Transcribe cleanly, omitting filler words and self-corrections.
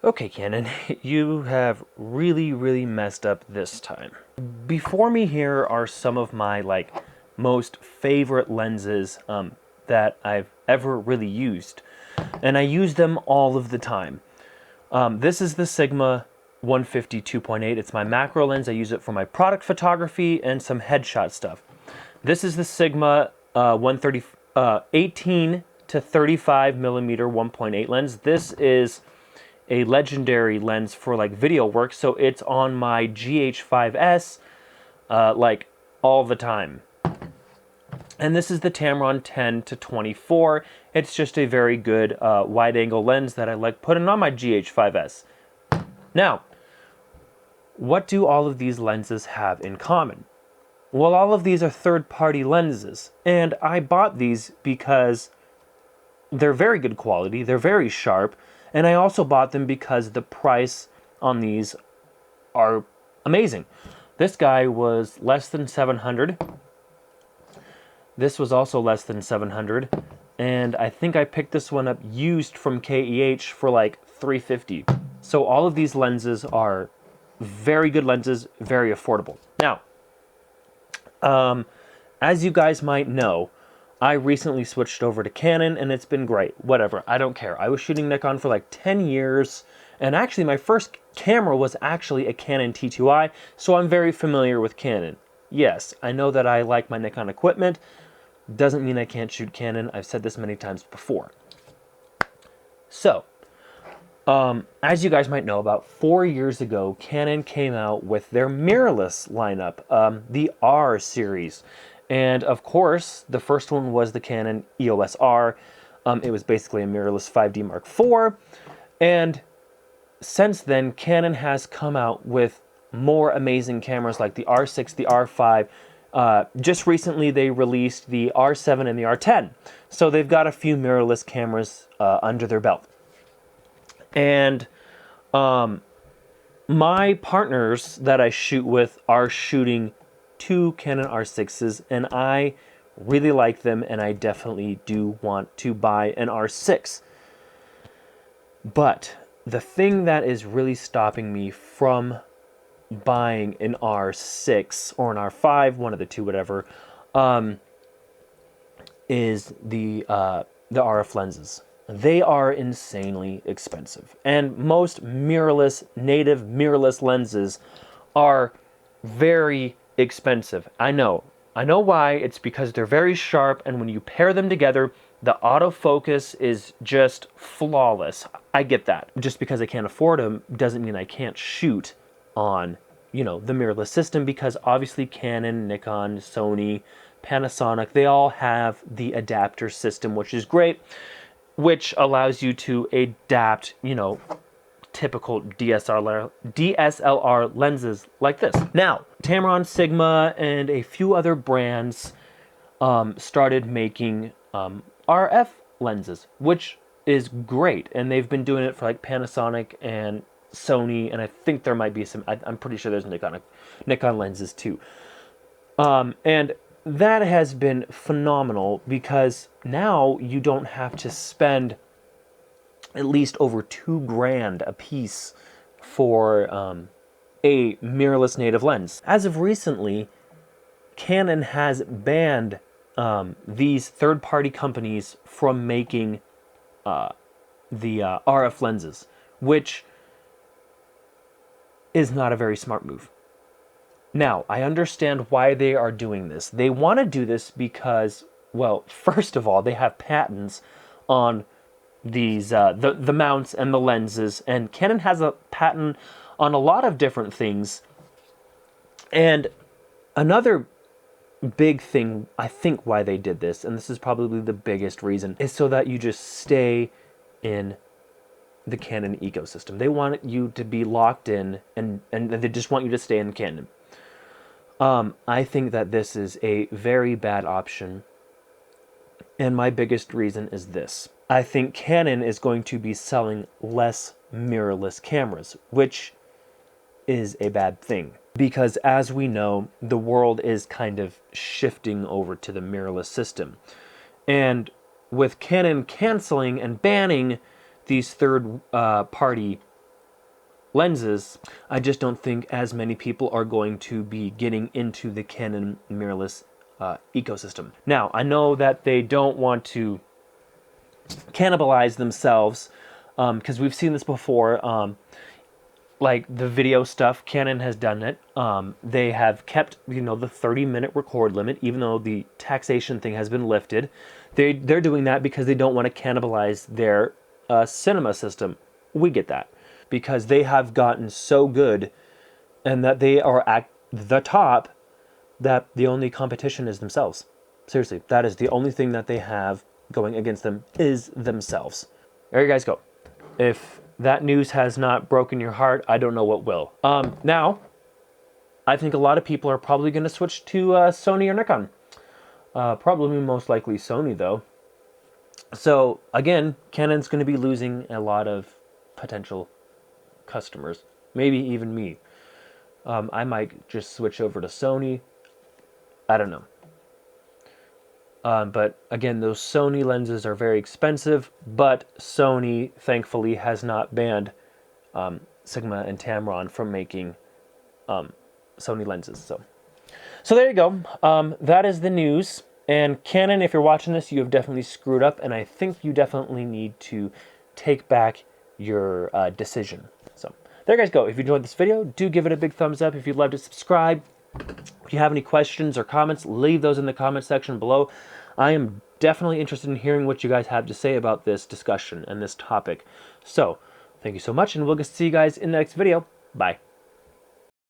Okay, Canon, you have really messed up this time. Before me here are some of my most favorite lenses that I've ever really used, and I use them all of the time. This is the Sigma 150 2.8. It's my macro lens. I use it for my product photography and some headshot stuff. This is the Sigma 130 18 to 35 millimeter 1.8 lens. This is a legendary lens for video work, so it's on my GH5S all the time. And this is the Tamron 10 to 24. It's just a very good wide angle lens that I like putting on my GH5S. Now, what do all of these lenses have in common? Well, all of these are third-party lenses, and I bought these because they're very good quality, they're very sharp, and I also bought them because the price on these are amazing. This guy was less than 700. This was also less than 700, and I think I picked this one up used from KEH for like 350. So all of these lenses are very good lenses, very affordable. Now, as you guys might know, I recently switched over to Canon, and it's been great. Whatever, I don't care. I was shooting Nikon for like 10 years, and actually my first camera was actually a Canon T2i, so I'm very familiar with Canon. Yes, I know that I like my Nikon equipment. Doesn't mean I can't shoot Canon. I've said this many times before. So, as you guys might know, about 4 years ago, Canon came out with their mirrorless lineup, the R series. And of course, the first one was the Canon EOS R. It was basically a mirrorless 5D Mark IV. And since then, Canon has come out with more amazing cameras like the R6, the R5. Just recently, they released the R7 and the R10. So they've got a few mirrorless cameras under their belt. And my partners that I shoot with are shooting two Canon R6s, and I really like them, and I definitely do want to buy an R6. But the thing that is really stopping me from buying an R6 or an R5, one of the two, whatever, is the RF lenses. They are insanely expensive, and most native mirrorless lenses are very expensive. I know why. It's because they're very sharp, and when you pair them together, the autofocus is just flawless. I get that. Just because I can't afford them doesn't mean I can't shoot on, the mirrorless system, because obviously Canon, Nikon, Sony, Panasonic, they all have the adapter system, which is great, which allows you to adapt, typical DSLR lenses like this. Now, Tamron, Sigma, and a few other brands started making RF lenses, which is great, and they've been doing it for like Panasonic and Sony, and I think there might be some, I'm pretty sure there's Nikon lenses too. And that has been phenomenal, because now you don't have to spend at least over $2,000 a piece for a mirrorless native lens. As of recently, Canon has banned these third-party companies from making the RF lenses, which is not a very smart move. Now, I understand why they are doing this. They want to do this because, well, first of all, they have patents on these the mounts and the lenses, and Canon has a patent on a lot of different things. And another big thing, I think, why they did this, and this is probably the biggest reason, is so that you just stay in the Canon ecosystem. They want you to be locked in, and they just want you to stay in Canon. I think that this is a very bad option, and my biggest reason is this. I think Canon is going to be selling less mirrorless cameras, which is a bad thing, because as we know, the world is kind of shifting over to the mirrorless system. And with Canon canceling and banning these third-party lenses. I just don't think as many people are going to be getting into the Canon mirrorless ecosystem. Now, I know that they don't want to cannibalize themselves, because we've seen this before. Like the video stuff, Canon has done it. They have kept, the 30-minute record limit, even though the taxation thing has been lifted. They're doing that because they don't want to cannibalize their cinema system. We get that, because they have gotten so good, and that they are at the top, that the only competition is themselves. Seriously, that is the only thing that they have going against them, is themselves. There you guys go. If that news has not broken your heart, I don't know what will. Now, I think a lot of people are probably going to switch to Sony or Nikon. Probably most likely Sony, though. So, again, Canon's going to be losing a lot of potential customers. Maybe even me. I might just switch over to Sony. I don't know. But again, those Sony lenses are very expensive, but Sony, thankfully, has not banned Sigma and Tamron from making Sony lenses. So there you go. That is the news. And Canon, if you're watching this, you have definitely screwed up, and I think you definitely need to take back your decision. So there you guys go. If you enjoyed this video, do give it a big thumbs up. If you'd love to subscribe. If you have any questions or comments, leave those in the comment section below. I am definitely interested in hearing what you guys have to say about this discussion and this topic. So, thank you so much, and we'll see you guys in the next video. Bye.